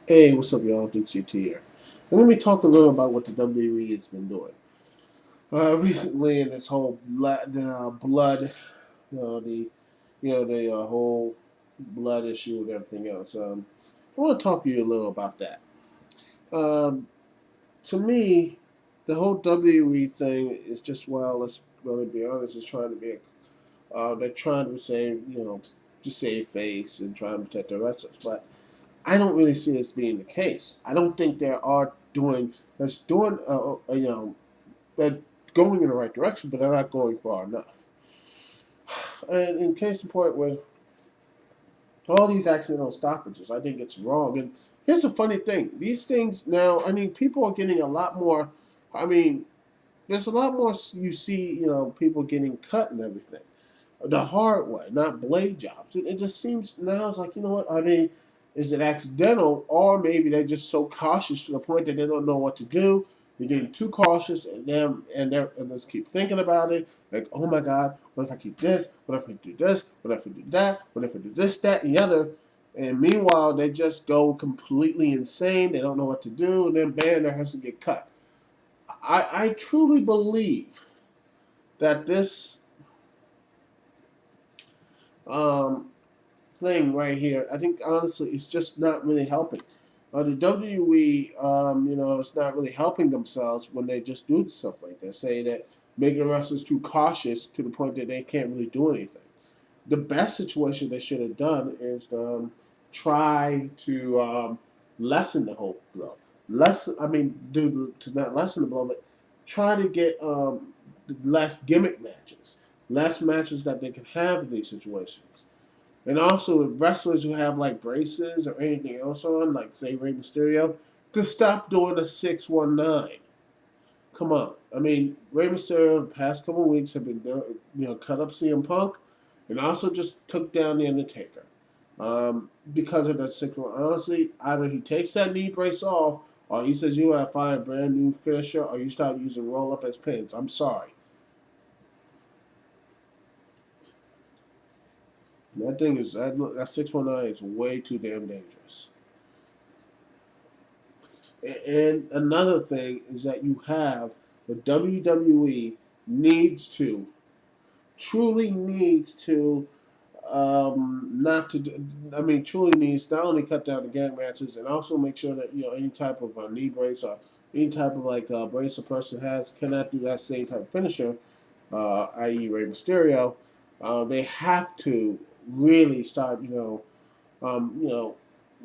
Hey, what's up, y'all? Duke CT here. And let me talk a little about what the WWE has been doing. Recently, in this whole blood, the the whole blood issue and everything else. I want to talk to you a little about that. Um, to me, the whole WWE thing is just, well, let's really be honest, is trying to be they're trying to say, to save face and try and protect their wrestlers, but I don't really see this being the case. I don't think they are doing they're going in the right direction, but they're not going far enough. And in case in point, with all these accidental stoppages, I think it's wrong. And here's the funny thing: these things now, I mean, people are getting a lot more. I mean, there's a lot more you see, people getting cut and everything the hard way, not blade jobs. It just seems now it's like, what? Are they? Is it accidental, or maybe they're just so cautious to the point that they don't know what to do? They're getting too cautious, and just keep thinking about it. Like, oh my God, what if I keep this? What if I do this? What if I do that? What if I do this, that, and the other? And meanwhile, they just go completely insane. They don't know what to do, and then Banner has to get cut. I truly believe that this um, thing right here, I think honestly, it's just not really helping. The WWE, it's not really helping themselves when they just do stuff like that. Say that making the wrestlers too cautious to the point that they can't really do anything. The best situation they should have done is try to lessen the whole blow. To not lessen the blow, but try to get less gimmick matches, less matches that they can have in these situations. And also with wrestlers who have like braces or anything else on, like say Rey Mysterio, to stop doing the 619. Come on. I mean, Rey Mysterio the past couple of weeks have been cut up CM Punk and also just took down the Undertaker. Because of that 619. Honestly, either he takes that knee brace off or he says you want to find a brand new finisher or you start using roll up as pins. I'm sorry. That 619 is way too damn dangerous. And another thing is that you have the WWE needs to truly needs to not to I mean truly needs not only cut down the gang matches and also make sure that any type of knee brace or any type of like brace a person has cannot do that same type of finisher, i.e. Rey Mysterio. They have to really start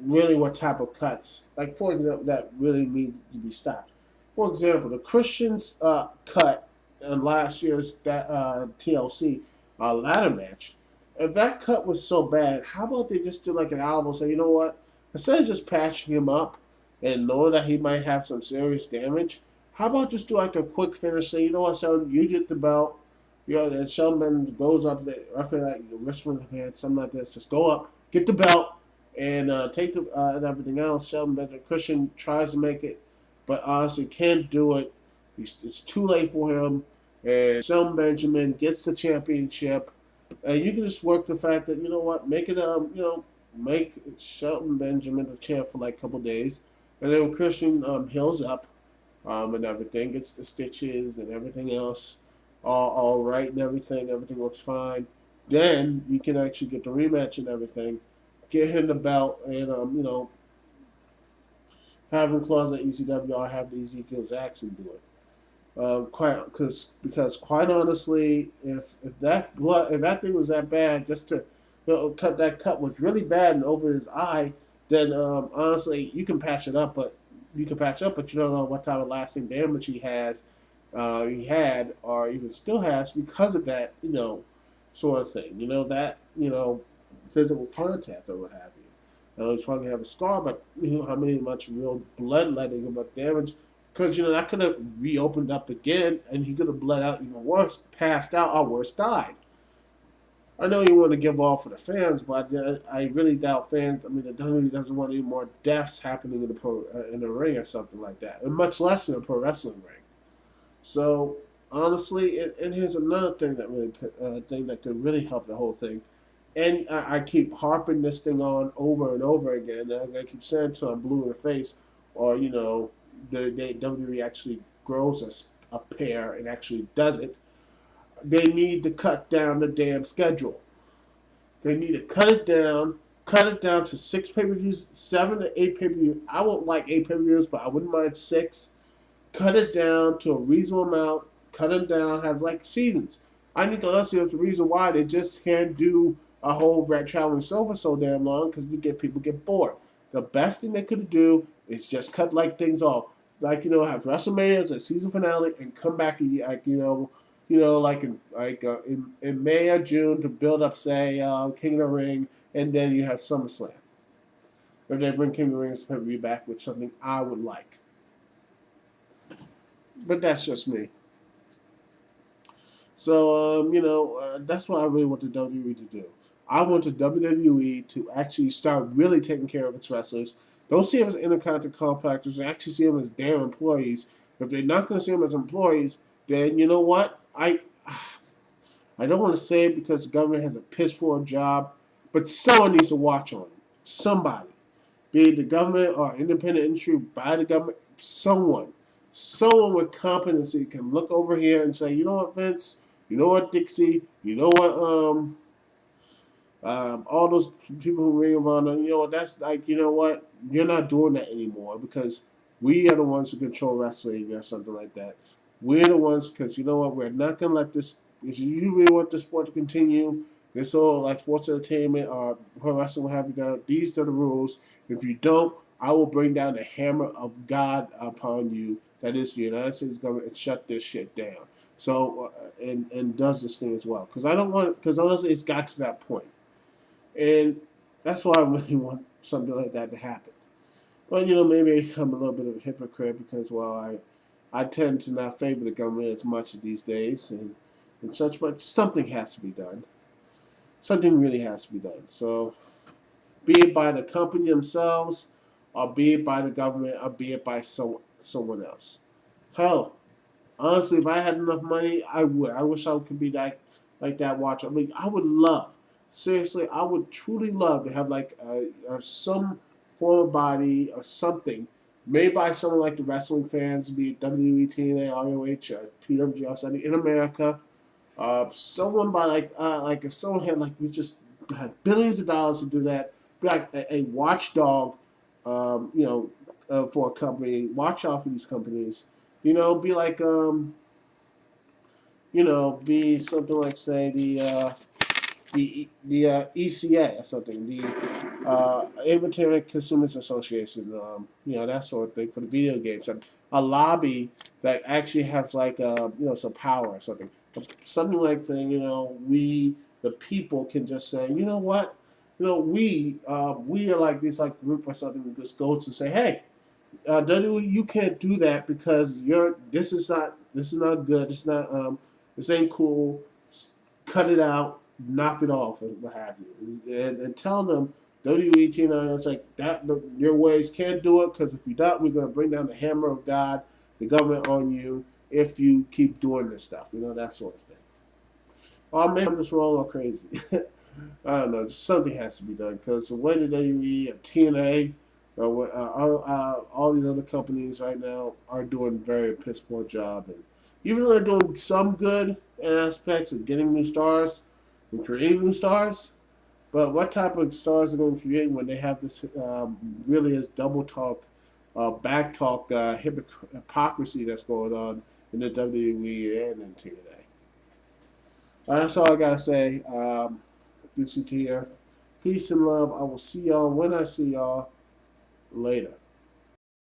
really what type of cuts, like for example, that really need to be stopped. For example, the Christians cut in last year's TLC ladder match. If that cut was so bad, how about they just do like an album and say, you know what? Instead of just patching him up and knowing that he might have some serious damage, how about just do like a quick finish? Say, you know what, Sheldon, you get the belt. Then Sheldon goes up there. I feel like wrist ring hand, something like this. Just go up, get the belt, and take the and everything else. Sheldon Benjamin Christian tries to make it, but honestly can't do it. It's too late for him, and Sheldon Benjamin gets the championship. And you can just work the fact that make it make Shelton Benjamin the champ for like a couple days, and then when Christian heals up, and everything gets the stitches and everything else, all right and everything looks fine. Then you can actually get the rematch and everything, get him the belt, and have him close at ECW or have the Ezekiel Jackson do it. Quite because quite honestly, if that thing was that bad, just to cut that cut was really bad and over his eye, then honestly you can patch it up, but you don't know what type of lasting damage he had, or even still has because of that sort of thing. That physical contact or what have you. I know he's probably have a scar, but how much real bloodletting and what damage because that could have reopened up again, and he could have bled out even worse, passed out, or worse, died. I know you want to give off for the fans, but I really doubt fans. I mean, the WWE doesn't want any more deaths happening in the ring or something like that, and much less in a pro wrestling ring. So honestly, and here's another thing that really thing that could really help the whole thing And I keep harping this thing on over and over again. And I keep saying until I'm blue in the face, or the WWE actually grows a pair and actually does it. They need to cut down the damn schedule. They need to cut it down to 6 pay-per-views, 7 to 8 pay-per-views. I won't like 8 pay-per-views, but I wouldn't mind 6. Cut it down to a reasonable amount. Cut them down. Have like seasons. I think honestly, that's the reason why they just can't do a whole red traveling show for so damn long because people get bored. The best thing they could do is just cut like things off, like have WrestleMania as a season finale and come back like like in May or June to build up say King of the Ring, and then you have SummerSlam. If they bring King of the Ring as pay per view back, which is something I would like, but that's just me. So, that's what I really want the WWE to do. I want the WWE to actually start really taking care of its wrestlers. Don't see them as intercontinental contractors, and actually see them as damn employees. If they're not going to see them as employees, then you know what? I don't want to say it because the government has a piss poor job, but someone needs to watch on them. Somebody, be it the government or independent industry by the government, someone with competency can look over here and say, you know what, Vince, you know what, Dixie, you know what, all those people who ring around, that's like, you know what, you're not doing that anymore because we are the ones who control wrestling or something like that. We're the ones because you know what, we're not gonna let this. If you really want the sport to continue, this all like sports entertainment or pro wrestling, what have you done. These are the rules. If you don't, I will bring down the hammer of God upon you. That is the United States government and shut this shit down. So and does this thing as well because I don't want because honestly it's got to that point. And that's why I really want something like that to happen. But maybe I'm a little bit of a hypocrite because I tend to not favor the government as much these days and such, but something has to be done. Something really has to be done. So be it by the company themselves, or be it by the government, or be it by someone else. Hell, honestly, if I had enough money, I would. I wish I could be like that watcher. I mean, I would love, seriously, I would truly love to have like some form of body or something made by someone like the wrestling fans, be it WWE, TNA, ROH, or PWG, or something in America. Someone by like if someone had like we just had billions of dollars to do that, be like a watchdog, for a company, watch out for these companies. Be like be something like say the ECA or something, the Entertainment Consumers Association, that sort of thing for the video games, and a lobby that actually has like some power or something like saying we the people can just say you know what we are like this like group or something that just goes and say hey WWE, you can't do that because this is not good. This is not this ain't cool. Cut it out, knock it off, or what have you, and tell them WWE team it's like that. Your ways can't do it because if you don't, we're gonna bring down the hammer of God, the government on you if you keep doing this stuff. That sort of thing. Or maybe I'm just wrong or crazy. I don't know. Something has to be done because the way the WWE and TNA, all these other companies right now are doing very piss poor job, and even though they're doing some good in aspects of getting new stars and creating new stars, but what type of stars are going to create when they have this really is double talk, back talk, hypocrisy that's going on in the WWE and in TNA? That's all I gotta say. This is here. Peace and love. I will see y'all when I see y'all later.